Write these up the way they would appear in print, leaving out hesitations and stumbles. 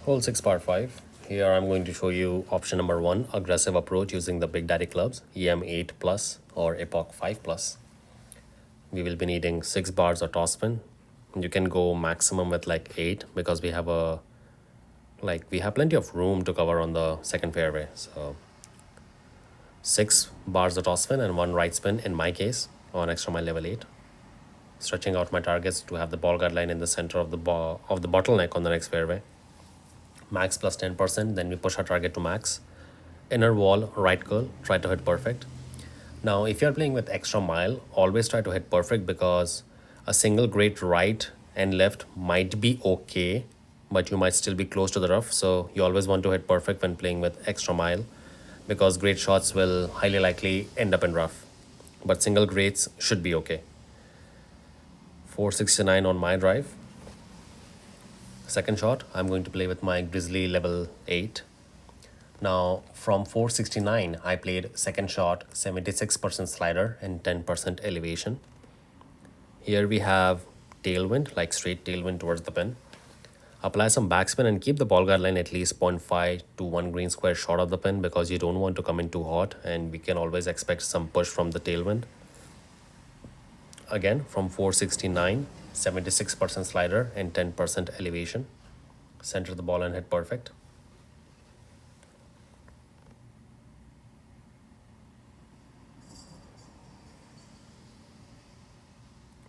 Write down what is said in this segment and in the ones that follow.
Hole 6 par 5. Here I'm going to show you option number 1, aggressive approach using the Big Daddy clubs, EM8 plus or Apoc 5 plus. We will be needing 6 bars of toss spin. You can go maximum with like 8 because we have plenty of room to cover on the second fairway. So 6 bars of toss spin and 1 right spin in my case on extra mile level 8. Stretching out my targets to have the ball guard line in the center of the bottleneck on the next fairway. Max plus 10%, then we push our target to max. Inner wall, right curl, try to hit perfect. Now, if you're playing with extra mile, always try to hit perfect because a single great right and left might be okay, but you might still be close to the rough. So you always want to hit perfect when playing with extra mile because great shots will highly likely end up in rough. But single greats should be okay. 469 on my drive. Second shot, I'm going to play with my Grizzly level 8. Now, from 469, I played second shot, 76% slider and 10% elevation. Here we have tailwind, like straight tailwind towards the pin. Apply some backspin and keep the ball guard line at least 0.5 to 1 green square short of the pin because you don't want to come in too hot and we can always expect some push from the tailwind. Again, from 469, 76% slider and 10% elevation. Center the ball and hit perfect.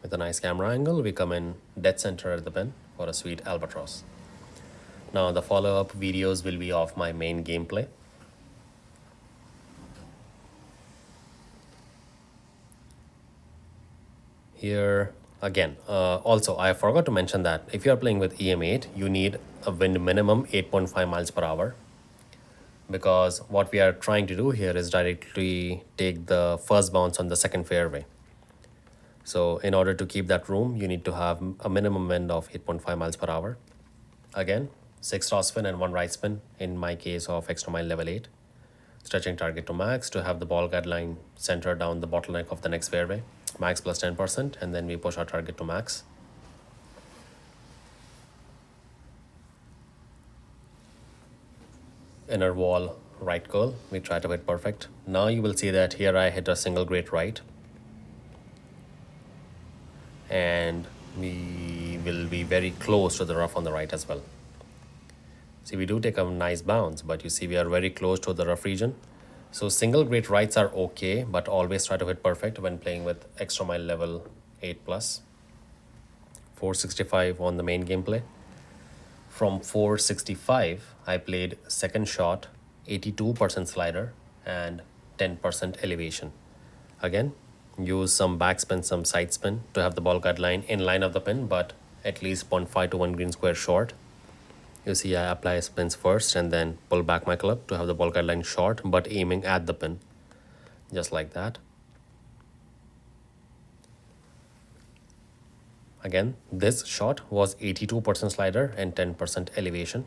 With a nice camera angle, we come in dead center at the pin for a sweet albatross. Now the follow-up videos will be of my main gameplay. Here again, also I forgot to mention that if you are playing with EM8, you need a wind minimum 8.5 miles per hour because what we are trying to do here is directly take the first bounce on the second fairway. So in order to keep that room, you need to have a minimum wind of 8.5 miles per hour. Again, 6 toss spin and 1 right spin in my case of extra mile level 8. Stretching target to max to have the ball guard line centered down the bottleneck of the next fairway. Max plus 10%, and then we push our target to max. Inner wall, right curl, we try to hit perfect. Now you will see that here I hit a single great right. And we will be very close to the rough on the right as well. See, we do take a nice bounce, but you see we are very close to the rough region. So single great rights are okay, but always try to hit perfect when playing with extra mile level 8 plus. 465 on the main gameplay. From 465, I played second shot, 82% slider and 10% elevation. Again, use some backspin, some side spin to have the ball guard line in line of the pin, but at least 0.5 to 1 green square short. You see I apply spins first and then pull back my club to have the ball guide line short but aiming at the pin. Just like that. Again, this shot was 82% slider and 10% elevation.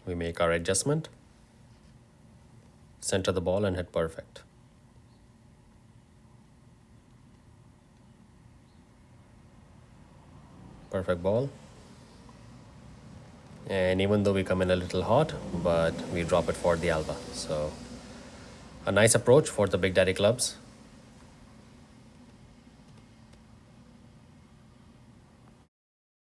We make our adjustment. Center the ball and hit perfect. Perfect ball. And even though we come in a little hot, but we drop it for the alba. So a nice approach for the Big Daddy clubs.